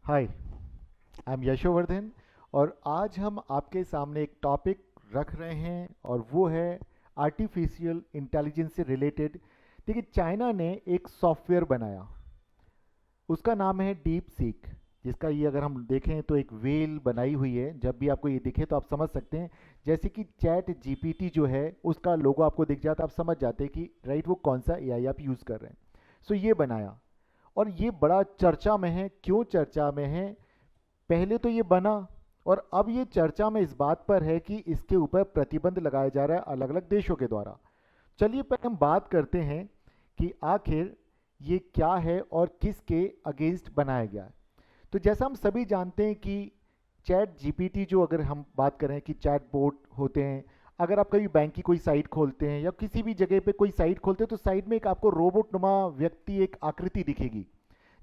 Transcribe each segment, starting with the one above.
Hi, I am Yashovardhan. और आज हम आपके सामने एक टॉपिक रख रहे हैं और वो है आर्टिफिशियल इंटेलिजेंस से रिलेटेड। देखिए, चाइना ने एक सॉफ्टवेयर बनाया, उसका नाम है डीप सीक। जिसका ये अगर हम देखें तो एक वेल बनाई हुई है। जब भी आपको ये दिखे तो आप समझ सकते हैं, जैसे कि चैट जीपीटी जो है उसका लोगो आपको दिख जाता है, आप समझ जाते हैं कि राइट वो कौन सा एआई आप यूज़ कर रहे हैं। सो ये बनाया और ये बड़ा चर्चा में है। क्यों चर्चा में है? पहले तो ये बना और अब ये चर्चा में इस बात पर है कि इसके ऊपर प्रतिबंध लगाया जा रहा है अलग अलग देशों के द्वारा। चलिए पहले हम बात करते हैं कि आखिर ये क्या है और किसके अगेंस्ट बनाया गया है। तो जैसा हम सभी जानते हैं कि चैट जीपीटी, जो अगर हम बात करें कि चैट बोट होते हैं, अगर आप कभी बैंक की कोई साइट खोलते हैं या किसी भी जगह पे कोई साइट खोलते हैं तो साइड में एक आपको रोबोट नुमा व्यक्ति, एक आकृति दिखेगी,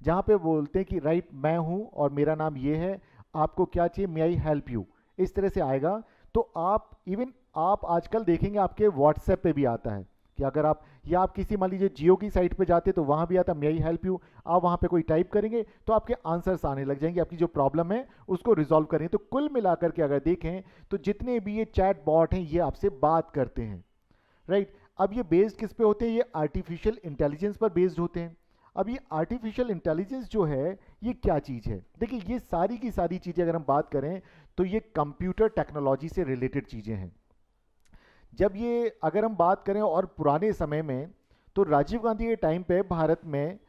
जहाँ पे बोलते हैं कि राइट मैं हूँ और मेरा नाम ये है, आपको क्या चाहिए, मे आई हेल्प यू, इस तरह से आएगा। तो आप इवन आप आजकल देखेंगे आपके व्हाट्सएप पे भी आता है कि अगर आप, या आप किसी मान लीजिए जियो की साइट पे जाते तो वहाँ भी आता मे आई हेल्प यू। आप वहाँ पे कोई टाइप करेंगे तो आपके आंसर्स आने लग जाएंगे, आपकी जो प्रॉब्लम है उसको रिजॉल्व करेंगे। तो कुल मिलाकर के अगर देखें तो जितने भी ये चैट बॉट हैं ये आपसे बात करते हैं, राइट। अब ये बेस्ड किस पे होते हैं? ये आर्टिफिशियल इंटेलिजेंस पर बेस्ड होते हैं। अब ये आर्टिफिशियल इंटेलिजेंस जो है ये क्या चीज़ है? देखिए, ये सारी की सारी चीज़ें अगर हम बात करें तो ये कंप्यूटर टेक्नोलॉजी से रिलेटेड चीज़ें हैं। जब ये अगर हम बात करें और पुराने समय में, तो राजीव गांधी के टाइम पे भारत में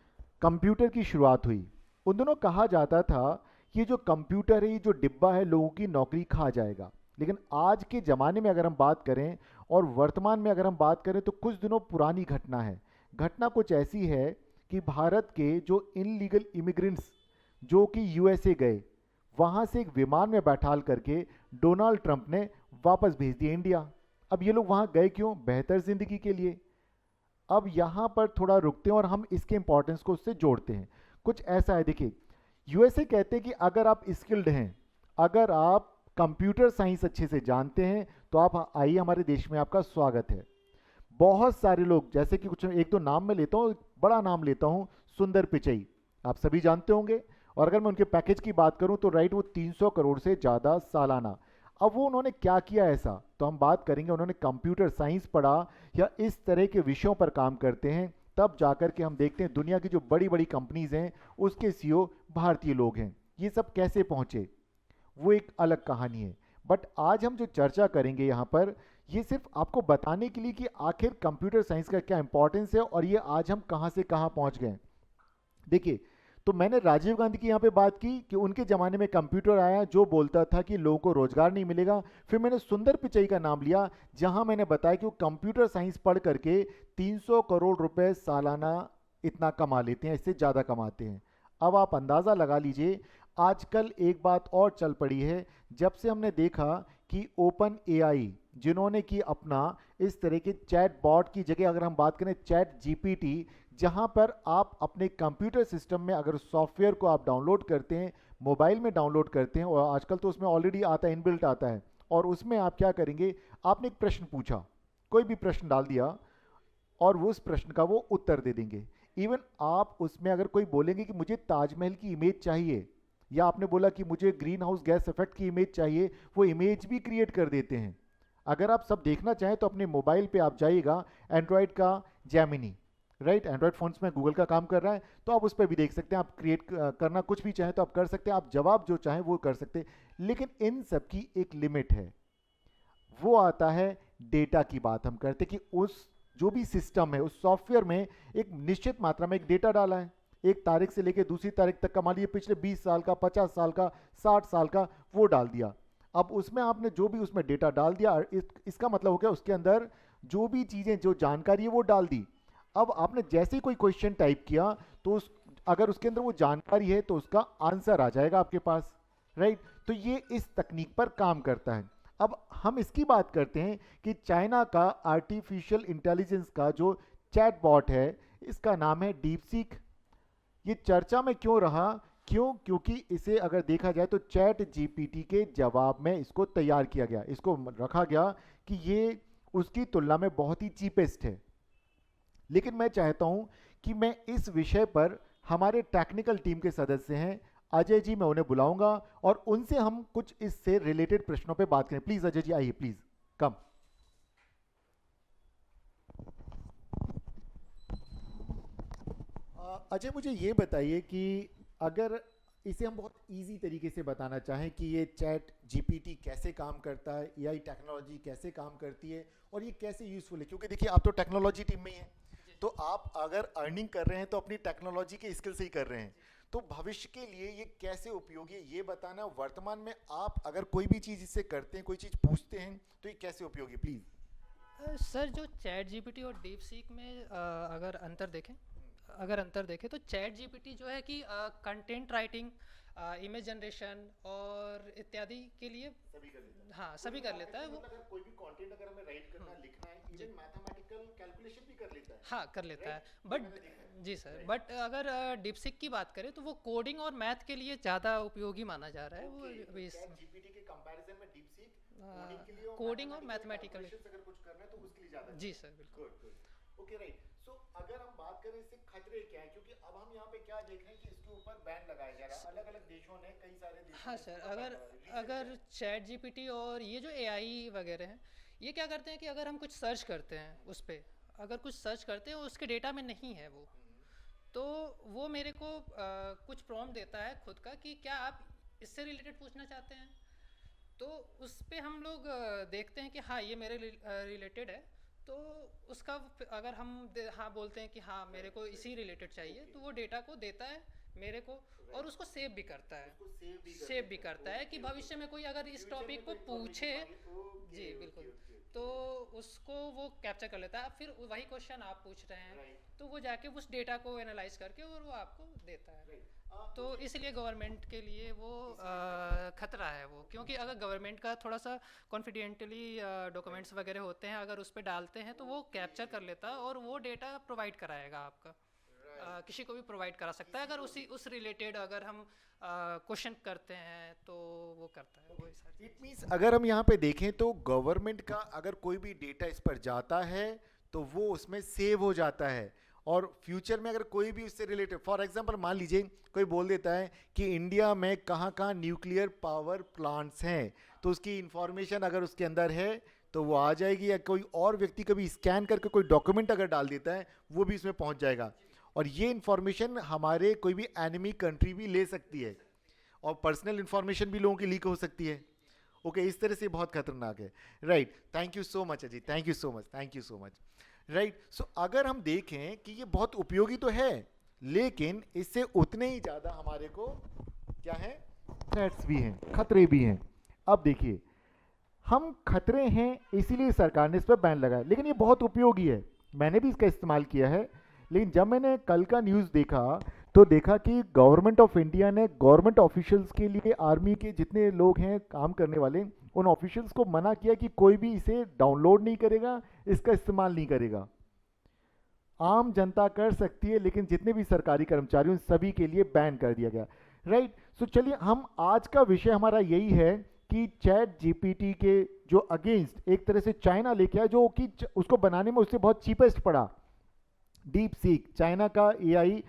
कंप्यूटर की शुरुआत हुई। उन दोनों कहा जाता था कि ये जो कंप्यूटर है, ये जो डिब्बा है, लोगों की नौकरी खा जाएगा। लेकिन आज के ज़माने में अगर हम बात करें और वर्तमान में अगर हम बात करें तो कुछ दिनों पुरानी घटना है। घटना कुछ ऐसी है कि भारत के जो इनलीगल इमिग्रेंट्स जो कि यूएसए गए, वहाँ से एक विमान में बैठाल करके डोनाल्ड ट्रंप ने वापस भेज दिया इंडिया। अब ये लोग वहाँ गए क्यों? बेहतर ज़िंदगी के लिए। अब यहाँ पर थोड़ा रुकते हैं और हम इसके इंपॉर्टेंस को उससे जोड़ते हैं। कुछ ऐसा है, देखिए, यूएसए कहते हैं कि अगर आप स्किल्ड हैं, अगर आप कंप्यूटर साइंस अच्छे से जानते हैं तो आप आइए, हमारे देश में आपका स्वागत है। बहुत सारे लोग, जैसे कि कुछ एक दो नाम मैं लेता हूँ, बड़ा नाम लेता हूँ, सुंदर पिचई, आप सभी जानते होंगे। और अगर मैं उनके पैकेज की बात करूँ तो राइट वो 300 करोड़ से ज़्यादा सालाना। अब वो उन्होंने क्या किया ऐसा, तो हम बात करेंगे। उन्होंने कंप्यूटर साइंस पढ़ा या इस तरह के विषयों पर काम करते हैं, तब जाकर के हम देखते हैं दुनिया की जो बड़ी बड़ी कंपनीज हैं उसके सीईओ भारतीय लोग हैं। ये सब कैसे पहुंचे वो एक अलग कहानी है। बट आज हम जो चर्चा करेंगे यहाँ पर, ये सिर्फ आपको बताने के लिए कि आखिर कंप्यूटर साइंस का क्या इंपॉर्टेंस है और ये आज हम कहाँ से कहाँ पहुँच गए। देखिए, तो मैंने राजीव गांधी की यहाँ पे बात की कि उनके ज़माने में कंप्यूटर आया जो बोलता था कि लोगों को रोजगार नहीं मिलेगा। फिर मैंने सुंदर पिचई का नाम लिया, जहाँ मैंने बताया कि वो कंप्यूटर साइंस पढ़ करके 300 करोड़ रुपए सालाना इतना कमा लेते हैं, इससे ज़्यादा कमाते हैं। अब आप अंदाज़ा लगा लीजिए। आजकल एक बात और चल पड़ी है, जब से हमने देखा कि ओपन एआई जिन्होंने कि अपना इस तरह के चैट बॉट की जगह, अगर हम बात करें चैट जीपीटी, जहां पर आप अपने कंप्यूटर सिस्टम में अगर सॉफ्टवेयर को आप डाउनलोड करते हैं, मोबाइल में डाउनलोड करते हैं, और आजकल तो उसमें ऑलरेडी आता है, इनबिल्ट आता है, और उसमें आप क्या करेंगे, आपने एक प्रश्न पूछा, कोई भी प्रश्न डाल दिया और वो उस प्रश्न का वो उत्तर दे देंगे। इवन आप उसमें अगर कोई बोलेंगे कि मुझे ताजमहल की इमेज चाहिए, या आपने बोला कि मुझे ग्रीन हाउस गैस इफेक्ट की इमेज चाहिए, वो इमेज भी क्रिएट कर देते हैं। अगर आप सब देखना चाहें तो अपने मोबाइल पे आप जाइएगा, एंड्रॉयड का जेमिनी, राइट, एंड्रॉयड फोन्स में गूगल का काम कर रहा है, तो आप उस पर भी देख सकते हैं। आप क्रिएट करना कुछ भी चाहें तो आप कर सकते हैं, आप जवाब जो चाहें वो कर सकते हैं। लेकिन इन सब की एक लिमिट है। वो आता है डेटा की बात हम करते कि उस जो भी सिस्टम है उस सॉफ्टवेयर में एक निश्चित मात्रा में एक डेटा डाला है, एक तारीख से लेकर दूसरी तारीख तक का, मान लीजिए पिछले 20 साल का, 50 साल का, 60 साल का, वो डाल दिया। अब उसमें आपने जो भी उसमें डेटा डाल दिया, इसका मतलब हो गया उसके अंदर जो भी चीज़ें, जो जानकारी है वो डाल दी। अब आपने जैसे ही कोई क्वेश्चन टाइप किया तो अगर उसके अंदर वो जानकारी है तो उसका आंसर आ जाएगा आपके पास, राइट। तो ये इस तकनीक पर काम करता है। अब हम इसकी बात करते हैं कि चाइना का आर्टिफिशियल इंटेलिजेंस का जो चैट बॉट है, इसका नाम है डीप सीक। ये चर्चा में क्यों रहा? क्यों? क्योंकि इसे अगर देखा जाए तो चैट जीपीटी के जवाब में इसको तैयार किया गया, इसको रखा गया कि ये उसकी तुलना में बहुत ही चीपेस्ट है। लेकिन मैं चाहता हूं कि मैं इस विषय पर, हमारे टेक्निकल टीम के सदस्य हैं, अजय जी, मैं उन्हें बुलाऊंगा और उनसे हम कुछ इससे रिलेटेड प्रश्नों पे बात करें। प्लीज अजय जी आइए, प्लीज कम। अजय, मुझे ये बताइए कि अगर इसे हम बहुत इजी तरीके से बताना चाहें कि ये चैट जीपीटी कैसे काम करता है, एआई टेक्नोलॉजी कैसे काम करती है और ये कैसे यूज़फुल है, क्योंकि देखिए आप तो टेक्नोलॉजी टीम में ही हैं, तो आप अगर अर्निंग कर रहे हैं तो अपनी टेक्नोलॉजी के स्किल से ही कर रहे हैं, तो भविष्य के लिए ये कैसे उपयोगी है ये बताना। वर्तमान में आप अगर कोई भी चीज़ इससे करते हैं, कोई चीज़ पूछते हैं, तो ये कैसे उपयोगी, प्लीज़। सर, जो चैट जीपीटी और डीप सीक में अगर अंतर देखें तो चैट जीपीटी जो है कि कंटेंट राइटिंग, इमेज जनरेशन और इत्यादि के लिए, सभी कर लेता है। हाँ, वो सभी भी कर कहा लेता था है कि वो। मतलब अगर कोई भी कंटेंट अगर हमें राइट करना है, हम्म, लिखना है, जी, इवन मैथमेटिकल कैलकुलेशन भी कर लेता है। हाँ, कर लेता है। राइट, ये बट मैंने देखा है। जी सर, राइट। बट अगर डीपसीक की बात करें तो वो कोडिंग और मैथ के लिए ज़्यादा उपयोगी माना जा रहा है। वो ओके, तो अभी चैट जीपीटी के कंपैरिजन में डीपसीक कोडिंग के लिए और कोडिंग और मैथमेटिकल मैथमेटिकल। कैलकुलेशंस अगर कुछ करना है तो उसके लिए ज्यादा जी अच्छा है। सर, बिल्कुल। Good good. Okay, right. So अगर हम बात करें इससे खतरे क्या है, क्योंकि अब हम यहाँ पे क्या देख रहे हैं कि इसके ऊपर बैन लगाया जा रहा है, अलग अलग देशों ने, कई सारे देशों हाँ ने इसके सर, ऊपर बैन अगर लगा दिया। रीजन क्या अगर है? चैट जीपीटी और ये जो एआई वगैरह हैं, ये क्या करते हैं कि अगर हम कुछ सर्च करते हैं उस पे, अगर कुछ सर्च करते हैं और उसके डेटा में नहीं है वो, तो वो मेरे को कुछ प्रॉम्प्ट देता है खुद का कि क्या आप इससे रिलेटेड पूछना चाहते हैं। तो उस पे हम लोग देखते हैं कि हाँ, ये मेरे रिलेटेड है। तो उसका अगर हम हाँ बोलते हैं कि हाँ, मेरे को इसी रिलेटेड चाहिए, तो वो डेटा को देता है मेरे को, और उसको सेव भी करता है। उसको सेव भी कर सेव भी लेता है। करता है कि ओके ओके। भविष्य में कोई अगर इस फ्यूचर में टॉपिक को कोई पूछे। इन्फॉर्मेशन मांगे। ओके जी ओके बिल्कुल। ओके तो ओके। उसको वो कैप्चर कर लेता है, फिर वही क्वेश्चन आप पूछ रहे हैं, राइट तो वो जाके उस डेटा को एनालाइज करके और वो आपको देता है। राइट। तो मुझे इसलिए गवर्नमेंट के लिए वो इसलिए खतरा है। खतरा है वो, क्योंकि अगर गवर्नमेंट का थोड़ा सा कॉन्फिडेंटली राइट। डॉक्यूमेंट्स वगैरह होते हैं, अगर उस पर डालते हैं तो वो ओके। कैप्चर कर लेता है और वो डेटा प्रोवाइड कराएगा आपका। राइट। किसी को भी प्रोवाइड करा सकता है, किसी अगर को उसी भी। उस रिलेटेड अगर हम क्वेश्चन करते हैं तो वो करता है वही सारी इट चीज़। मीन्स अगर हम यहाँ पे देखें तो गवर्नमेंट का अगर कोई भी डेटा इस पर जाता है तो वो उसमें सेव हो जाता है, और फ्यूचर में अगर कोई भी उससे रिलेटेड, फॉर एग्जांपल मान लीजिए कोई बोल देता है कि इंडिया में कहाँ कहाँ न्यूक्लियर पावर प्लांट्स हैं, तो उसकी इंफॉर्मेशन अगर उसके अंदर है तो वो आ जाएगी, या कोई और व्यक्ति कभी स्कैन करके कोई डॉक्यूमेंट अगर डाल देता है वो भी इसमें पहुंच जाएगा, और ये इंफॉर्मेशन हमारे कोई भी एनिमी कंट्री भी ले सकती है, और पर्सनल इंफॉर्मेशन भी लोगों की लीक हो सकती है। ओके, इस तरह से बहुत खतरनाक है। Right, thank you so much Ajay, thank you so much, thank you so much. Right, so अगर हम देखें कि ये बहुत उपयोगी तो है, लेकिन इससे उतने ही ज़्यादा हमारे को क्या है, थ्रेट्स भी हैं, खतरे भी हैं। अब देखिए, हम खतरे हैं इसीलिए सरकार ने इस पर बैन लगाया, लेकिन ये बहुत उपयोगी है, मैंने भी इसका इस्तेमाल किया है। लेकिन जब मैंने कल का न्यूज़ देखा तो देखा कि गवर्नमेंट ऑफ इंडिया ने गवर्नमेंट ऑफिशियल्स के लिए, आर्मी के जितने लोग हैं काम करने वाले, उन ऑफिशियल्स को मना किया कि कोई भी इसे डाउनलोड नहीं करेगा, इसका इस्तेमाल नहीं करेगा। आम जनता कर सकती है, लेकिन जितने भी सरकारी कर्मचारी उन सभी के लिए बैन कर दिया गया। राइट, सो चलिए, हम आज का विषय हमारा यही है कि चैट जीपीटी के जो अगेंस्ट एक तरह से चाइना लेके आया, जो कि उसको बनाने में उससे बहुत चीपेस्ट पड़ा, डीप सीक, चाइना का एआई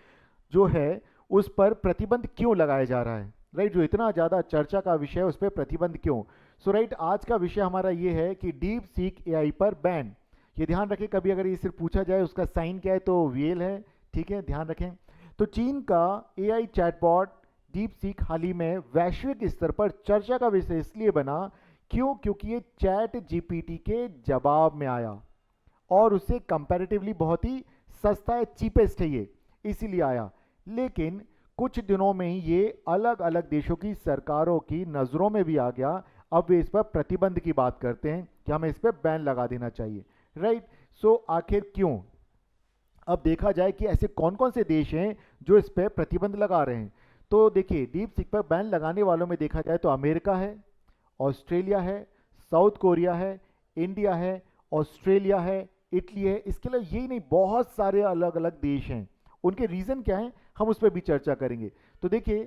जो है, उस पर प्रतिबंध क्यों लगाया जा रहा है। राइट, जो इतना ज़्यादा चर्चा का विषय है उस पर प्रतिबंध क्यों। सो राइट, आज का विषय हमारा ये है कि डीप सीक एआई पर बैन। ये ध्यान रखें, कभी अगर ये सिर्फ पूछा जाए उसका साइन क्या है तो वीएल है, ठीक है, ध्यान रखें। तो चीन का एआई चैटबॉट डीप सीक हाल ही में वैश्विक स्तर पर चर्चा का विषय इसलिए बना, क्यों, क्योंकि ये चैट जीपीटी के जवाब में आया और उससे कंपैरेटिवली बहुत ही सस्ता है, चीपेस्ट है ये, इसीलिए आया। लेकिन कुछ दिनों में ही ये अलग अलग देशों की सरकारों की नज़रों में भी आ गया। अब वे इस पर प्रतिबंध की बात करते हैं कि हमें इस पर बैन लगा देना चाहिए। राइट, सो आखिर क्यों। अब देखा जाए कि ऐसे कौन कौन से देश हैं जो इस पर प्रतिबंध लगा रहे हैं। तो देखिए, डीप सीक पर बैन लगाने वालों में देखा जाए तो अमेरिका है, ऑस्ट्रेलिया है, साउथ कोरिया है, इंडिया है, ऑस्ट्रेलिया है, इटली है। इसके अलावा यही नहीं, बहुत सारे अलग अलग देश हैं। उनके रीज़न क्या हैं हम उस पर भी चर्चा करेंगे। तो देखिए,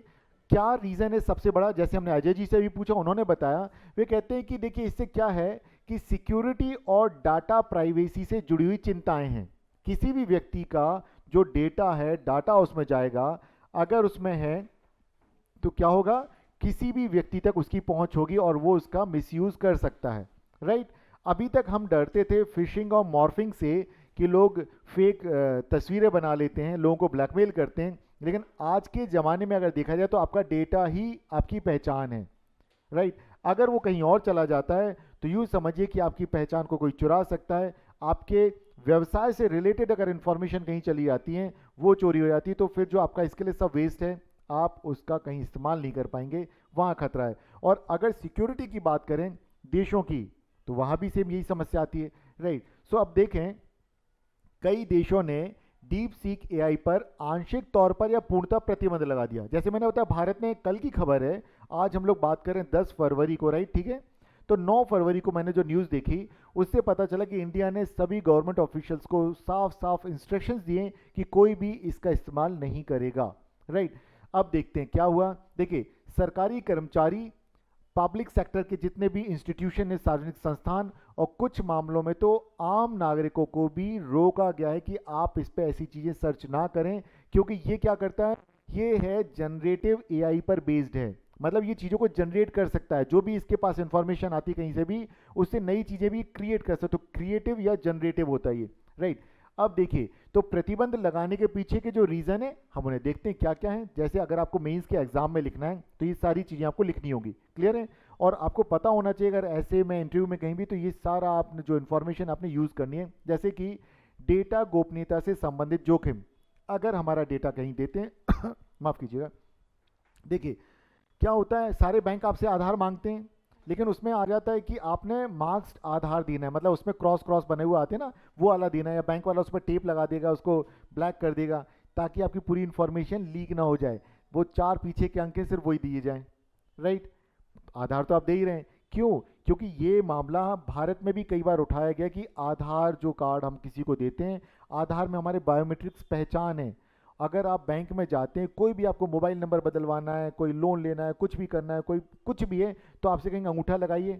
क्या रीज़न है सबसे बड़ा, जैसे हमने अजय जी से भी पूछा, उन्होंने बताया, वे कहते हैं कि देखिए इससे क्या है कि सिक्योरिटी और डाटा प्राइवेसी से जुड़ी हुई चिंताएं हैं। किसी भी व्यक्ति का जो डेटा है, डाटा उसमें जाएगा, अगर उसमें है तो क्या होगा, किसी भी व्यक्ति तक उसकी पहुंच होगी और वो उसका मिसयूज कर सकता है, राइट। अभी तक हम डरते थे फिशिंग और मॉर्फिंग से कि लोग फेक तस्वीरें बना लेते हैं, लोगों को ब्लैकमेल करते हैं, लेकिन आज के ज़माने में अगर देखा जाए तो आपका डेटा ही आपकी पहचान है, राइट। अगर वो कहीं और चला जाता है तो यूँ समझिए कि आपकी पहचान को कोई चुरा सकता है। आपके व्यवसाय से रिलेटेड अगर इंफॉर्मेशन कहीं चली जाती है, वो चोरी हो जाती है, तो फिर जो आपका इसके लिए सब वेस्ट है, आप उसका कहीं इस्तेमाल नहीं कर पाएंगे, वहाँ खतरा है। और अगर सिक्योरिटी की बात करें देशों की, तो वहाँ भी सेम यही समस्या आती है, राइट। सो अब देखें, कई देशों ने डीप सीक एआई पर आंशिक तौर पर या पूर्णतः प्रतिबंध लगा दिया। जैसे मैंने बताया, भारत में कल की खबर है, आज हम लोग बात करें 10 फरवरी को, राइट, ठीक है। तो 9 फरवरी को मैंने जो न्यूज़ देखी, उससे पता चला कि इंडिया ने सभी गवर्नमेंट ऑफिशियल्स को साफ साफ इंस्ट्रक्शंस दिए कि कोई भी इसका इस्तेमाल नहीं करेगा, राइट। अब देखते हैं क्या हुआ। देखिए, सरकारी कर्मचारी, पब्लिक सेक्टर के जितने भी इंस्टीट्यूशन है, सार्वजनिक संस्थान, और कुछ मामलों में तो आम नागरिकों को भी रोका गया है कि आप इस पे ऐसी चीज़ें सर्च ना करें, क्योंकि ये क्या करता है, ये है जनरेटिव एआई पर बेस्ड है। मतलब ये चीज़ों को जनरेट कर सकता है, जो भी इसके पास इंफॉर्मेशन आती है कहीं से भी, उससे नई चीज़ें भी क्रिएट कर सकता है। तो क्रिएटिव या जनरेटिव होता है ये, राइट। अब देखिए, तो प्रतिबंध लगाने के पीछे के जो रीज़न है, हम उन्हें देखते हैं क्या क्या है। जैसे अगर आपको मेंस के एग्जाम में लिखना है तो ये सारी चीज़ें आपको लिखनी होगी, क्लियर है। और आपको पता होना चाहिए, अगर ऐसे में इंटरव्यू में कहीं भी, तो ये सारा आपने जो इन्फॉर्मेशन आपने यूज़ करनी है। जैसे कि डेटा गोपनीयता से संबंधित जोखिम, अगर हमारा डेटा कहीं देते हैं माफ़ कीजिएगा, देखिए क्या होता है, सारे बैंक आपसे आधार मांगते हैं, लेकिन उसमें आ जाता है कि आपने मार्क्स आधार देना है, मतलब उसमें क्रॉस क्रॉस बने हुए आते हैं ना, वो वाला देना है, या बैंक वाला उस पर टेप लगा देगा, उसको ब्लैक कर देगा, ताकि आपकी पूरी इन्फॉर्मेशन लीक ना हो जाए। वो 4 पीछे के अंक हैं, सिर्फ वही दिए जाएं, राइट। आधार तो आप दे ही रहे हैं, क्यों? क्योंकि ये मामला भारत में भी कई बार उठाया गया कि आधार जो कार्ड हम किसी को देते हैं, आधार में हमारे बायोमेट्रिक्स पहचान है। अगर आप बैंक में जाते हैं, कोई भी आपको मोबाइल नंबर बदलवाना है, कोई लोन लेना है, कुछ भी करना है, कोई कुछ भी है, तो आपसे कहेंगे अंगूठा लगाइए,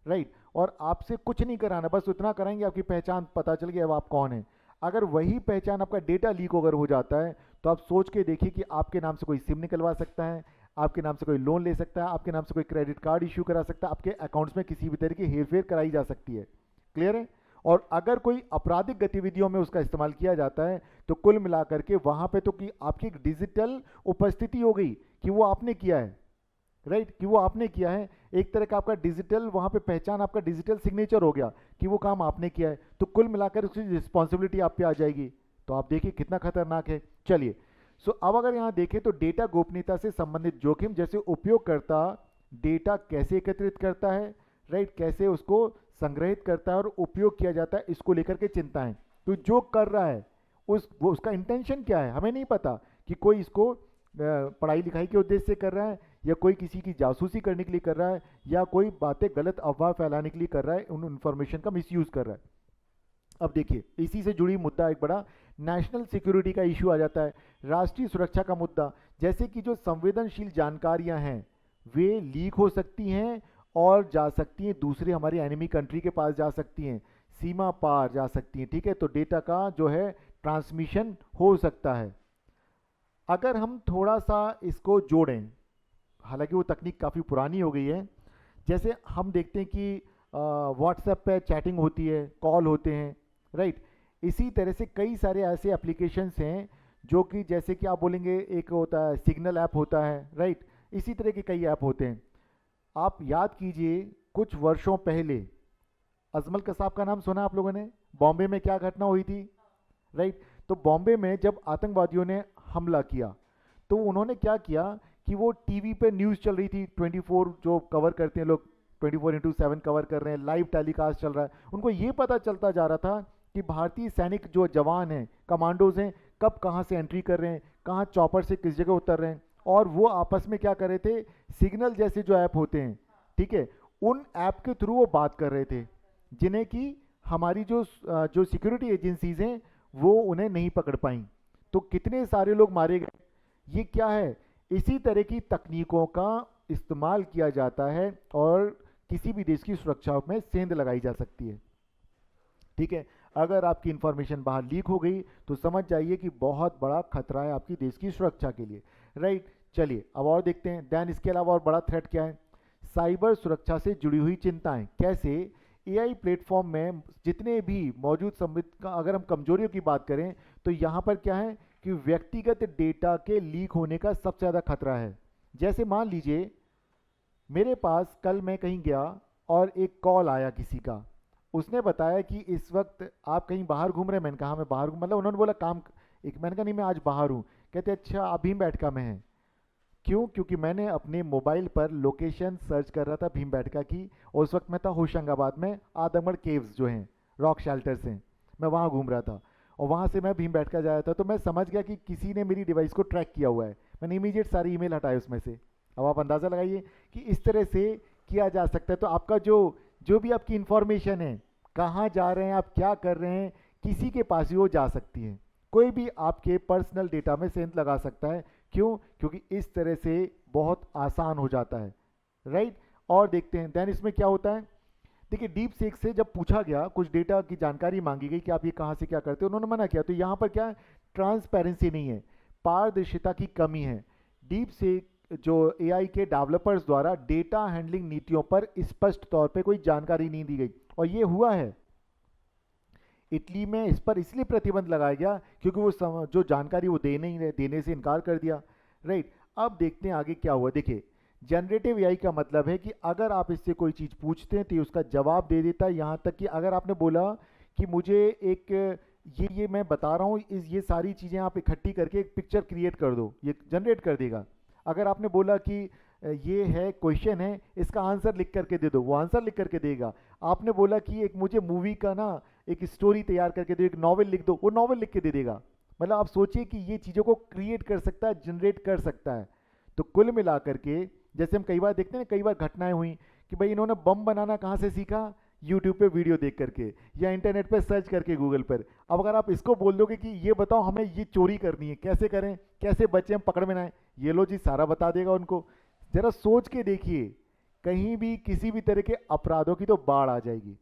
राइट। और आपसे कुछ नहीं कराना, बस उतना कराएंगे, आपकी पहचान पता चल गया अब आप कौन है। अगर वही पहचान आपका डेटा लीक अगर हो जाता है, तो आप सोच के देखिए कि आपके नाम से कोई सिम निकलवा सकता है, आपके नाम से कोई लोन ले सकता है, आपके नाम से कोई क्रेडिट कार्ड इश्यू करा सकता है, आपके अकाउंट्स में किसी भी तरह की हेरफेर कराई जा सकती है, क्लियर है। और अगर कोई आपराधिक गतिविधियों में उसका इस्तेमाल किया जाता है, तो कुल मिलाकर के वहां पे तो कि आपकी एक डिजिटल उपस्थिति हो गई कि वो आपने किया है, राइट, कि वो आपने किया है। एक तरह का आपका डिजिटल वहां पे पहचान, आपका डिजिटल सिग्नेचर हो गया कि वो काम आपने किया है। तो कुल मिलाकर उसकी रिस्पॉन्सिबिलिटी आप पे आ जाएगी। तो आप देखिए कितना खतरनाक है। चलिए, सो अब अगर यहाँ देखें तो डेटा गोपनीयता से संबंधित जोखिम, जैसे उपयोगकर्ता डेटा कैसे एकत्रित करता है, राइट, कैसे उसको संग्रहित करता है और उपयोग किया जाता है, इसको लेकर के चिंता है। तो जो कर रहा है वो उसका इंटेंशन क्या है, हमें नहीं पता कि कोई इसको पढ़ाई लिखाई के उद्देश्य से कर रहा है, या कोई किसी की जासूसी करने के लिए कर रहा है, या कोई बातें गलत अफवाह फैलाने के लिए कर रहा है, उन इन्फॉर्मेशन का मिसयूज कर रहा है। अब देखिए, इसी से जुड़ी मुद्दा एक बड़ा नेशनल सिक्योरिटी का इशू आ जाता है, राष्ट्रीय सुरक्षा का मुद्दा। जैसे कि जो संवेदनशील जानकारियां हैं वे लीक हो सकती हैं और जा सकती हैं दूसरे हमारी एनिमी कंट्री के पास, जा सकती हैं, सीमा पार जा सकती हैं, ठीक है। तो डेटा का जो है ट्रांसमिशन हो सकता है। अगर हम थोड़ा सा इसको जोड़ें, हालांकि वो तकनीक काफ़ी पुरानी हो गई है, जैसे हम देखते हैं कि व्हाट्सएप पे चैटिंग होती है, कॉल होते हैं, राइट। इसी तरह से कई सारे ऐसे एप्लीकेशंस हैं जो कि, जैसे कि आप बोलेंगे, एक होता है सिग्नल ऐप होता है, राइट। इसी तरह के कई ऐप होते हैं। आप याद कीजिए, कुछ वर्षों पहले अजमल कसाब का नाम सुना आप लोगों ने? बॉम्बे में क्या घटना हुई थी, राइट। तो बॉम्बे में जब आतंकवादियों ने हमला किया, तो उन्होंने क्या किया कि वो टीवी पे न्यूज़ चल रही थी, 24 जो कवर करते हैं लोग, 24/7 कवर कर रहे हैं, लाइव टेलीकास्ट चल रहा है। उनको ये पता चलता जा रहा था कि भारतीय सैनिक जो जवान हैं, कमांडोज हैं, कब कहाँ से एंट्री कर रहे हैं, कहाँ चॉपर से किस जगह उतर रहे हैं। और वो आपस में क्या कर रहे थे, सिग्नल जैसे जो ऐप होते हैं, ठीक है, उन ऐप के थ्रू वो बात कर रहे थे, जिन्हें कि हमारी जो सिक्योरिटी एजेंसीज हैं वो उन्हें नहीं पकड़ पाई। तो कितने सारे लोग मारे गए। ये क्या है, इसी तरह की तकनीकों का इस्तेमाल किया जाता है और किसी भी देश की सुरक्षा में सेंध लगाई जा सकती है, ठीक है। अगर आपकी इंफॉर्मेशन बाहर लीक हो गई तो समझ जाइए कि बहुत बड़ा खतरा है आपकी देश की सुरक्षा के लिए, राइट। चलिए अब और देखते हैं। देन इसके अलावा और बड़ा थ्रेट क्या है? साइबर सुरक्षा से जुड़ी हुई चिंताएं। कैसे? एआई प्लेटफॉर्म में जितने भी मौजूद संवित का अगर हम कमजोरियों की बात करें तो यहाँ पर क्या है कि व्यक्तिगत डेटा के लीक होने का सबसे ज़्यादा खतरा है। जैसे मान लीजिए मेरे पास कल मैं कहीं गया और एक कॉल आया किसी का, उसने बताया कि इस वक्त आप कहीं बाहर घूम रहे हैं। मैंने कहा मैं बाहर घूम, मतलब उन्होंने बोला काम एक, मैंने कहा नहीं मैं आज बाहर हूँ। कहते अच्छा आप भीमबेटका में हैं। क्यों? क्योंकि मैंने अपने मोबाइल पर लोकेशन सर्च कर रहा था भीमबेटका की, और उस वक्त मैं था होशंगाबाद में, आदमगढ़ केव्स जो हैं, रॉक शेल्टर्स हैं, मैं वहाँ घूम रहा था और वहाँ से मैं भीमबेटका जा रहा था। तो मैं समझ गया कि किसी ने मेरी डिवाइस को ट्रैक किया हुआ है। मैंने इमीडिएट सारी ईमेल हटाए उसमें से। अब आप अंदाज़ा लगाइए कि इस तरह से किया जा सकता है। तो आपका जो जो भी आपकी इंफॉर्मेशन है, कहाँ जा रहे हैं आप, क्या कर रहे हैं, किसी के पास भी वो जा सकती है। कोई भी आपके पर्सनल डेटा में सेंध लगा सकता है। क्यों? क्योंकि इस तरह से बहुत आसान हो जाता है, राइट। और देखते हैं देन इसमें क्या होता है। देखिए डीप सीक से जब पूछा गया, कुछ डेटा की जानकारी मांगी गई कि आप ये कहाँ से क्या करते हो, उन्होंने मना किया। तो यहाँ पर क्या है, ट्रांसपेरेंसी नहीं है, पारदर्शिता की कमी है। डीप सीक जो एआई के डेवलपर्स द्वारा डेटा हैंडलिंग नीतियों पर स्पष्ट तौर पे कोई जानकारी नहीं दी गई, और ये हुआ है इटली में। इस पर इसलिए प्रतिबंध लगाया गया क्योंकि वो जो जानकारी वो देने से इनकार कर दिया, राइट। अब देखते हैं आगे क्या हुआ। देखिए जनरेटिव एआई का मतलब है कि अगर आप इससे कोई चीज़ पूछते हैं तो ये उसका जवाब दे देता है। यहाँ तक कि अगर आपने बोला कि मुझे एक ये मैं बता रहा हूँ, इस ये सारी चीज़ें आप इकट्ठी करके एक पिक्चर क्रिएट कर दो, ये जनरेट कर देगा। अगर आपने बोला कि ये है क्वेश्चन है, इसका आंसर लिख करके दे दो, वो आंसर लिख करके देगा। आपने बोला कि एक मुझे मूवी का ना एक स्टोरी तैयार करके दो, एक नॉवल लिख दो, वो नॉवल लिख के दे देगा। मतलब आप सोचिए कि ये चीज़ों को क्रिएट कर सकता है, जनरेट कर सकता है। तो कुल मिलाकर के जैसे हम कई बार देखते हैं, कई बार घटनाएं हुई कि भाई इन्होंने बम बनाना कहाँ से सीखा, यूट्यूब पे वीडियो देख करके या इंटरनेट पे सर्च करके गूगल पर। अब अगर आप इसको बोल दोगे कि ये बताओ हमें ये चोरी करनी है, कैसे करें, कैसे बच्चे हम पकड़ में ना आए, ये लो जी सारा बता देगा उनको। जरा सोच के देखिए, कहीं भी किसी भी तरह के अपराधों की तो बाढ़ आ जाएगी।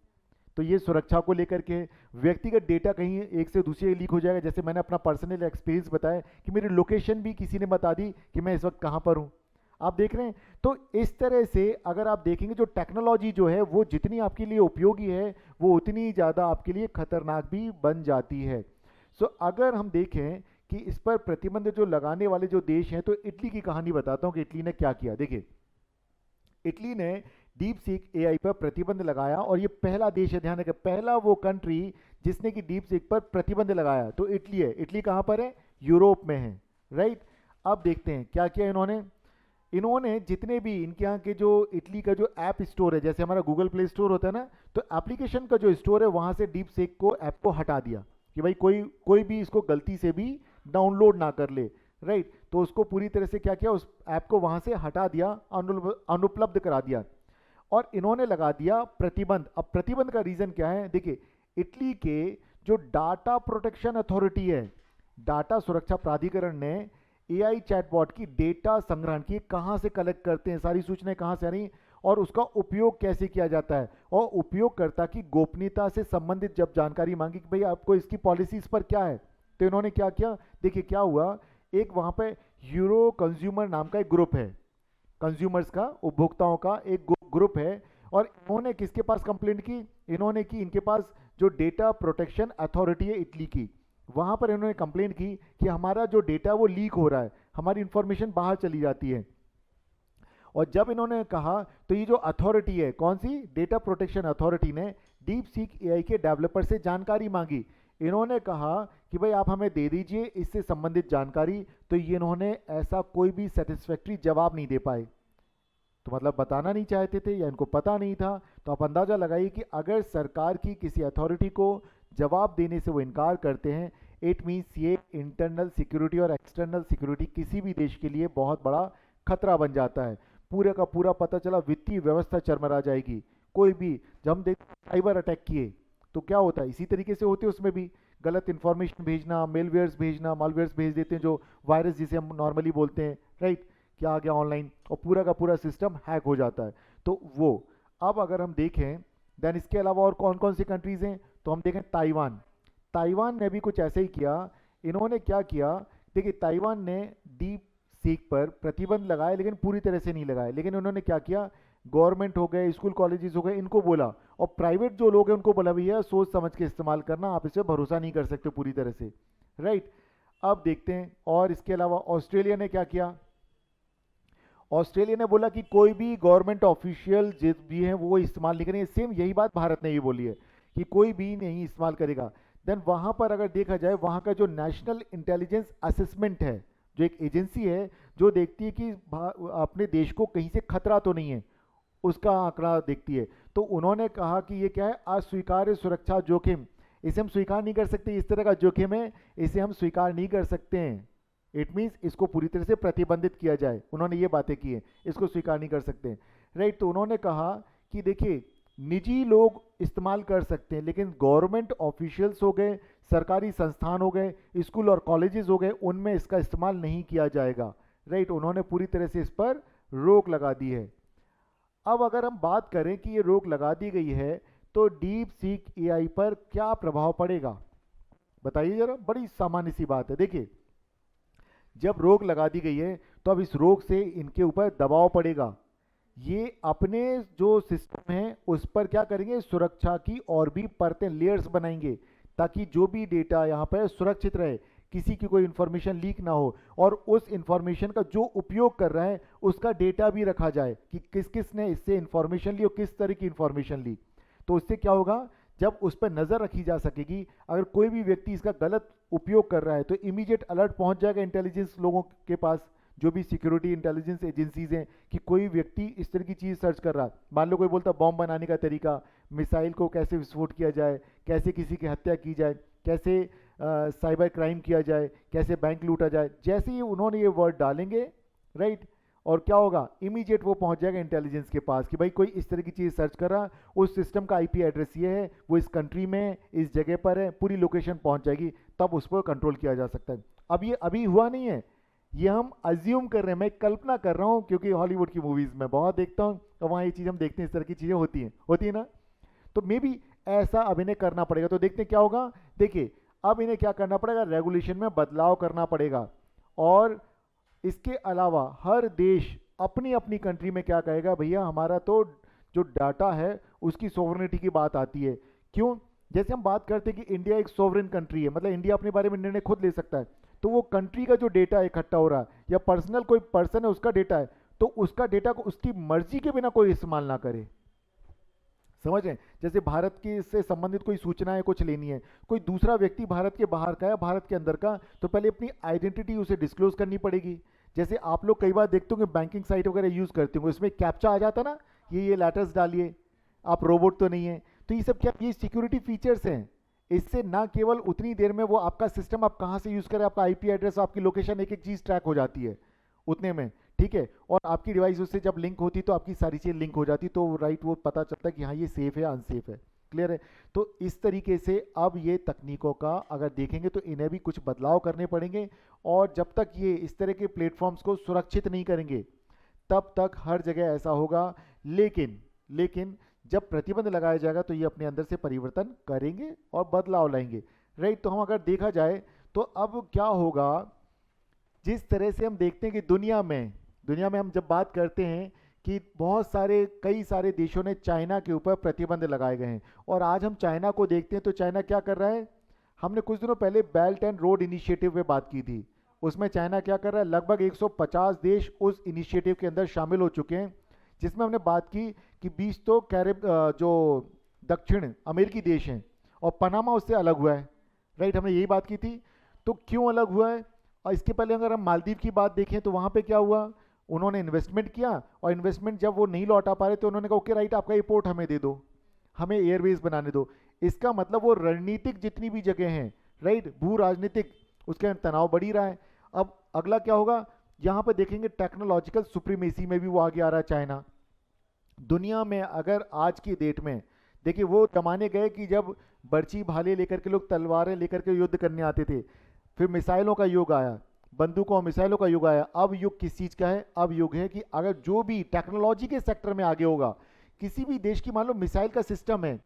तो ये सुरक्षा को लेकर के व्यक्तिगत डेटा कहीं एक से दूसरे लीक हो जाएगा। जैसे मैंने अपना पर्सनल एक्सपीरियंस बताया कि मेरी लोकेशन भी किसी ने बता दी कि मैं इस वक्त कहाँ पर हूँ। आप देख रहे हैं। तो इस तरह से अगर आप देखेंगे जो टेक्नोलॉजी जो है वो जितनी आपके लिए उपयोगी है वो उतनी ज़्यादा आपके लिए खतरनाक भी बन जाती है। सो अगर हम देखें कि इस पर प्रतिबंध जो लगाने वाले जो देश हैं, तो इटली की कहानी बताता हूँ कि इटली ने क्या किया। देखिए इटली ने डीप सीक एआई पर प्रतिबंध लगाया, और ये पहला देश है, ध्यान रखें, पहला वो कंट्री जिसने कि डीप सीक पर प्रतिबंध लगाया तो इटली है। इटली कहाँ पर है? यूरोप में है, राइट। अब देखते हैं क्या किया इन्होंने। इन्होंने जितने भी इनके यहाँ के जो इटली का जो ऐप स्टोर है, जैसे हमारा गूगल प्ले स्टोर होता है ना, तो एप्लीकेशन का जो स्टोर है वहाँ से डीप सीक को ऐप को हटा दिया कि भाई कोई कोई भी इसको गलती से भी डाउनलोड ना कर ले, राइट। तो उसको पूरी तरह से क्या किया, उस ऐप को वहाँ से हटा दिया, अनुपलब्ध करा दिया, और इन्होंने लगा दिया प्रतिबंध। अब प्रतिबंध का रीज़न क्या है? देखिए इटली के जो डाटा प्रोटेक्शन अथॉरिटी है, डाटा सुरक्षा प्राधिकरण ने एआई चैटबॉट की डेटा संग्रहण की, कहाँ से कलेक्ट करते हैं, सारी सूचनाएं कहाँ से आ रही और उसका उपयोग कैसे किया जाता है, और उपयोगकर्ता की गोपनीयता से संबंधित जब जानकारी मांगी कि भाई आपको इसकी पॉलिसीज पर क्या है, तो इन्होंने क्या किया। देखिए क्या हुआ, एक वहाँ पे यूरो कंज्यूमर नाम का एक ग्रुप है, कंज्यूमर्स का, उपभोक्ताओं का एक ग्रुप है, और इन्होंने किसके पास कंप्लेंट की? इन्होंने की इनके पास जो डेटा प्रोटेक्शन अथॉरिटी है इटली की, वहाँ पर इन्होंने कंप्लेंट की कि हमारा जो डेटा वो लीक हो रहा है, हमारी इंफॉर्मेशन बाहर चली जाती है। और जब इन्होंने कहा तो ये जो अथॉरिटी है, कौन सी? डेटा प्रोटेक्शन अथॉरिटी ने डीप सीक एआई के डेवलपर से जानकारी मांगी। इन्होंने कहा कि भाई आप हमें दे दीजिए इससे संबंधित जानकारी, तो ये इन्होंने ऐसा कोई भी सेटिस्फैक्ट्री जवाब नहीं दे पाए। तो मतलब बताना नहीं चाहते थे या इनको पता नहीं था। तो आप अंदाज़ा लगाइए कि अगर सरकार की किसी अथॉरिटी को जवाब देने से वो इनकार करते हैं, इट मीन्स ये इंटरनल सिक्योरिटी और एक्सटर्नल सिक्योरिटी किसी भी देश के लिए बहुत बड़ा खतरा बन जाता है। पूरे का पूरा पता चला वित्तीय व्यवस्था चरमरा जाएगी। कोई भी, जब हम देख साइबर अटैक किए तो क्या होता है, इसी तरीके से होते हैं, उसमें भी गलत इंफॉर्मेशन भेजना, मेलवेयर्स भेजना, मालवेयर्स भेज देते हैं, जो वायरस जिसे हम नॉर्मली बोलते हैं, राइट। क्या आ गया ऑनलाइन, और पूरा का पूरा सिस्टम हैक हो जाता है। तो वो अब अगर हम देखें देन इसके अलावा और कौन कौन सी कंट्रीज़ हैं, तो हम देखें ताइवान, ताइवान ने भी कुछ ऐसे ही किया। इन्होंने क्या किया, देखिए ताइवान ने डीप सीक पर प्रतिबंध लगाए लेकिन पूरी तरह से नहीं लगाए, लेकिन उन्होंने क्या किया, गवर्नमेंट हो गए, स्कूल कॉलेजेस हो गए, इनको बोला, और प्राइवेट जो लोग हैं उनको बोला भैया सोच समझ के इस्तेमाल करना, आप इस पर भरोसा नहीं कर सकते पूरी तरह से, राइट। अब देखते हैं, और इसके अलावा ऑस्ट्रेलिया ने क्या किया, ऑस्ट्रेलिया ने बोला कि कोई भी गवर्नमेंट ऑफिशियल जिस भी हैं वो इस्तेमाल नहीं करेंगे। सेम यही बात भारत ने भी बोली है कि कोई भी नहीं इस्तेमाल करेगा। देन वहाँ पर अगर देखा जाए, वहाँ का जो नेशनल इंटेलिजेंस असेसमेंट है, जो एक एजेंसी है जो देखती है कि अपने देश को कहीं से खतरा तो नहीं है, उसका आंकड़ा देखती है, तो उन्होंने कहा कि ये क्या है, अस्वीकार्य सुरक्षा जोखिम, इसे हम स्वीकार नहीं कर सकते, इस तरह का जोखिम है, इसे हम स्वीकार नहीं कर सकते हैं। इट मीन्स इसको पूरी तरह से प्रतिबंधित किया जाए, उन्होंने ये बातें की हैं, इसको स्वीकार नहीं कर सकते, राइट। तो उन्होंने कहा कि देखिए निजी लोग इस्तेमाल कर सकते हैं, लेकिन गवर्नमेंट ऑफिशियल्स हो गए, सरकारी संस्थान हो गए, स्कूल और कॉलेजेस हो गए, उनमें इसका इस्तेमाल नहीं किया जाएगा, राइट। उन्होंने पूरी तरह से इस पर रोक लगा दी है। अब अगर हम बात करें कि ये रोक लगा दी गई है तो डीप सीक एआई पर क्या प्रभाव पड़ेगा, बताइए जरा, बड़ी सामान्य सी बात है। देखिए जब रोक लगा दी गई है तो अब इस रोक से इनके ऊपर दबाव पड़ेगा, ये अपने जो सिस्टम है उस पर क्या करेंगे, सुरक्षा की और भी परतें, लेयर्स बनाएंगे, ताकि जो भी डेटा यहाँ पर सुरक्षित रहे, किसी की कोई इन्फॉर्मेशन लीक ना हो, और उस इन्फॉर्मेशन का जो उपयोग कर रहा है उसका डेटा भी रखा जाए कि किस किस ने इससे इन्फॉर्मेशन ली और किस तरह की इन्फॉर्मेशन ली। तो उससे क्या होगा, जब उस पर नज़र रखी जा सकेगी, अगर कोई भी व्यक्ति इसका गलत उपयोग कर रहा है तो इमीडिएट अलर्ट पहुंच जाएगा इंटेलिजेंस लोगों के पास, जो भी सिक्योरिटी इंटेलिजेंस एजेंसीज हैं, कि कोई व्यक्ति इस तरह की चीज़ सर्च कर रहा है। मान लो कोई बोलता बॉम्ब बनाने का तरीका, मिसाइल को कैसे विस्फोट किया जाए, कैसे किसी की हत्या की जाए, कैसे साइबर क्राइम किया जाए, कैसे बैंक लूटा जाए, जैसे ही उन्होंने ये वर्ड डालेंगे, राइट, और क्या होगा, इमीडिएट वो पहुंच जाएगा इंटेलिजेंस के पास कि भाई कोई इस तरह की चीज़ सर्च कर रहा, उस सिस्टम का आईपी एड्रेस ये है, वो इस कंट्री में है, इस जगह पर है, पूरी लोकेशन पहुंच जाएगी, तब उस पर कंट्रोल किया जा सकता है। अब ये अभी हुआ नहीं है, ये हम अज्यूम कर रहे हैं, मैं कल्पना कर रहा हूँ, क्योंकि हॉलीवुड की मूवीज़ में बहुत देखता हूँ और वहाँ ये चीज़ हम देखते हैं, इस तरह की चीज़ें होती है ना, तो मे बी ऐसा अब इन्हें करना पड़ेगा। तो देखते हैं क्या होगा। देखिए अब इन्हें क्या करना पड़ेगा, रेगुलेशन में बदलाव करना पड़ेगा, और इसके अलावा हर देश अपनी अपनी कंट्री में क्या कहेगा, भैया हमारा तो जो डाटा है उसकी सोवरेनिटी की बात आती है। क्यों, जैसे हम बात करते हैं कि इंडिया एक सोवरेन कंट्री है, मतलब इंडिया अपने बारे में निर्णय खुद ले सकता है, तो वो कंट्री का जो डेटा इकट्ठा हो रहा है, या पर्सनल कोई पर्सन है उसका डेटा है, तो उसका डेटा को उसकी मर्जी के बिना कोई इस्तेमाल ना करे। समझ रहे हैं, जैसे भारत की से संबंधित कोई सूचनाएं कुछ लेनी है, कोई दूसरा व्यक्ति भारत के बाहर का है भारत के अंदर का, तो पहले अपनी आइडेंटिटी उसे डिस्क्लोज करनी पड़ेगी। जैसे आप लोग कई बार देखते होंगे बैंकिंग साइट वगैरह यूज़ करते होंगे, उसमें कैप्चा आ जाता ना, ये लेटर्स डालिए, आप रोबोट तो नहीं है। तो ये सब क्या, ये सिक्योरिटी फीचर्स हैं, इससे ना केवल उतनी देर में वो आपका सिस्टम आप कहाँ से यूज़ करें, आपका आईपी एड्रेस, आपकी लोकेशन, एक एक चीज़ ट्रैक हो जाती है उतने में, ठीक है। और आपकी डिवाइस उससे जब लिंक होती तो आपकी सारी चीज़ लिंक हो जाती, तो राइट वो पता चलता है कि हाँ ये सेफ़ है अनसेफ है, क्लियर है। तो इस तरीके से अब ये तकनीकों का अगर देखेंगे तो इन्हें भी कुछ बदलाव करने पड़ेंगे, और जब तक ये इस तरह के प्लेटफॉर्म्स को सुरक्षित नहीं करेंगे तब तक हर जगह ऐसा होगा। लेकिन जब प्रतिबंध लगाया जाएगा तो ये अपने अंदर से परिवर्तन करेंगे और बदलाव लाएंगे, राइट। तो हम अगर देखा जाए तो अब क्या होगा, जिस तरह से हम देखते हैं कि दुनिया में हम जब बात करते हैं कि कई सारे देशों ने चाइना के ऊपर प्रतिबंध लगाए गए हैं, और आज हम चाइना को देखते हैं तो चाइना क्या कर रहा है, हमने कुछ दिनों पहले बेल्ट एंड रोड इनिशिएटिव पे बात की थी, उसमें चाइना क्या कर रहा है, लगभग 150 देश उस इनिशिएटिव के अंदर शामिल हो चुके हैं, जिसमें हमने बात की कि 20 तो जो दक्षिण अमेरिकी देश हैं, और पनामा उससे अलग हुआ है, राइट, हमने यही बात की थी। तो क्यों अलग हुआ है, और इसके पहले अगर हम मालदीव की बात देखें तो वहाँ पे क्या हुआ, उन्होंने इन्वेस्टमेंट किया, और इन्वेस्टमेंट जब वो नहीं लौटा पा रहे तो उन्होंने कहा ओके राइट, आपका ये पोर्ट हमें दे दो, हमें एयरवेज बनाने दो। इसका मतलब वो रणनीतिक जितनी भी जगह हैं, राइट, भू राजनीतिक, उसके अंदर तनाव बढ़ी रहा है। अब अगला क्या होगा, यहाँ पर देखेंगे टेक्नोलॉजिकल सुप्रीमेसी में भी वो आगे आ रहा है चाइना दुनिया में। अगर आज की डेट में देखिए, वो जमाने गए कि जब बर्छी भाले लेकर के लोग तलवारें लेकर के युद्ध करने आते थे, फिर मिसाइलों का युग आया, बंदूकों और मिसाइलों का युग आया। अब युग किस चीज़ का है, अब युग है कि अगर जो भी टेक्नोलॉजी के सेक्टर में आगे होगा, किसी भी देश की मान लो मिसाइल का सिस्टम है,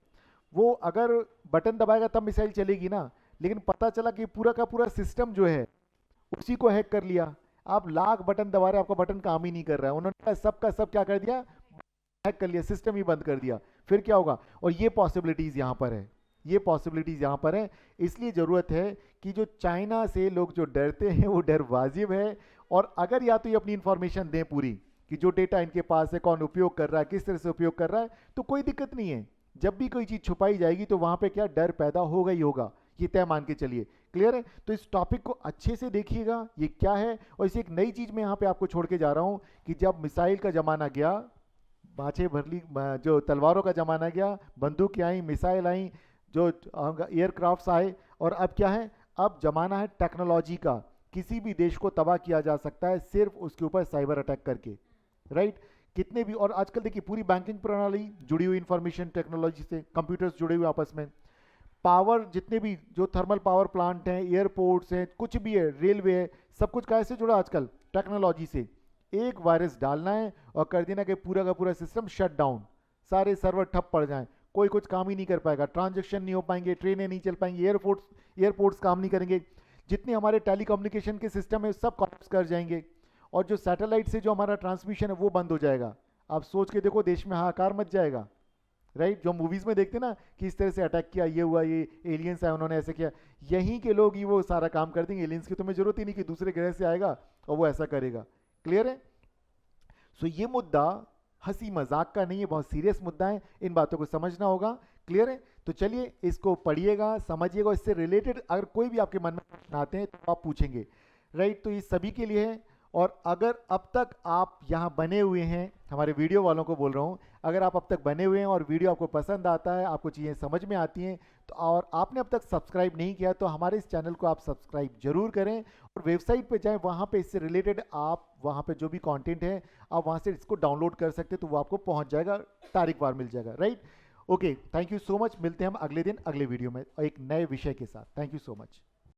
वो अगर बटन दबाएगा तब मिसाइल चलेगी ना, लेकिन पता चला कि पूरा का पूरा सिस्टम जो है उसी को हैक कर लिया। आप लाख बटन दबा रहे हैं, आपका बटन काम ही नहीं कर रहा है, उन्होंने सबका सब क्या कर दिया, हैक कर लिया, सिस्टम ही बंद कर दिया। फिर क्या होगा? और ये पॉसिबिलिटीज यहाँ पर है, ये पॉसिबिलिटीज यहाँ पर है। इसलिए ज़रूरत है कि जो चाइना से लोग जो डरते हैं वो डर वाजिब है। और अगर या तो ये अपनी इंफॉर्मेशन दें पूरी कि जो डेटा इनके पास है, कौन उपयोग कर रहा है, किस तरह से उपयोग कर रहा है, तो कोई दिक्कत नहीं है। जब भी कोई चीज़ छुपाई जाएगी तो वहाँ पे क्या डर पैदा होगा ही होगा, ये तय मान के चलिए। क्लियर है? तो इस टॉपिक को अच्छे से देखिएगा ये क्या है। और इसे एक नई चीज़ मैं यहाँ पे आपको छोड़ के जा रहा हूँ कि जब मिसाइल का ज़माना गया, बाछे भरली, जो तलवारों का ज़माना गया, बंदूकें आई, मिसाइल आई, जो एयरक्राफ्ट्स आए, और अब क्या है, अब ज़माना है टेक्नोलॉजी का। किसी भी देश को तबाह किया जा सकता है सिर्फ उसके ऊपर साइबर अटैक करके, राइट? कितने भी, और आजकल देखिए पूरी बैंकिंग प्रणाली जुड़ी हुई इंफॉर्मेशन टेक्नोलॉजी से, कंप्यूटर्स जुड़े हुए आपस में, पावर जितने भी जो थर्मल पावर प्लांट हैं, एयरपोर्ट्स हैं, कुछ भी है, रेलवे है, सब कुछ कैसे जुड़ा आजकल? टेक्नोलॉजी से। एक वायरस डालना है और कर देना कि पूरा का पूरा सिस्टम शट डाउन, सारे सर्वर ठप पड़ जाएं, कोई कुछ काम ही नहीं कर पाएगा, ट्रांजैक्शन नहीं हो पाएंगे, ट्रेनें नहीं चल पाएंगी, एयरपोर्ट्स काम नहीं करेंगे, जितने हमारे टेलीकम्युनिकेशन के सिस्टम है सब कोलैप्स कर जाएंगे, और जो सैटेलाइट से जो हमारा ट्रांसमिशन है वो बंद हो जाएगा। आप सोच के देखो, देश में हाहाकार मच जाएगा, राइट? जो मूवीज में देखते ना कि इस तरह से अटैक किया, ये हुआ, ये एलियंस आए, उन्होंने ऐसे किया, यहीं के लोग ही वो सारा काम कर देंगे। एलियंस की तुम्हें जरूरत ही नहीं कि दूसरे ग्रह से आएगा और वो ऐसा करेगा। क्लियर है? सो ये मुद्दा हंसी मजाक का नहीं है, बहुत सीरियस मुद्दा है, इन बातों को समझना होगा। क्लियर है? तो चलिए इसको पढ़िएगा, समझिएगा, इससे रिलेटेड अगर कोई भी आपके मन में प्रश्न आते हैं तो आप पूछेंगे, राइट? तो ये सभी के लिए है। और अगर अब तक आप यहाँ बने हुए हैं, हमारे वीडियो वालों को बोल रहा हूँ, अगर आप अब तक बने हुए हैं और वीडियो आपको पसंद आता है, आपको चीज़ें समझ में आती हैं, तो और आपने अब तक सब्सक्राइब नहीं किया तो हमारे इस चैनल को आप सब्सक्राइब जरूर करें, और वेबसाइट पे जाएं, वहाँ पे इससे रिलेटेड आप वहाँ पे जो भी कंटेंट है आप वहाँ से इसको डाउनलोड कर सकते हैं, तो वो आपको पहुँच जाएगा, तारीखवार मिल जाएगा, right? Okay, thank you so much. मिलते हैं हम अगले दिन अगले वीडियो में एक नए विषय के साथ। Thank you so much.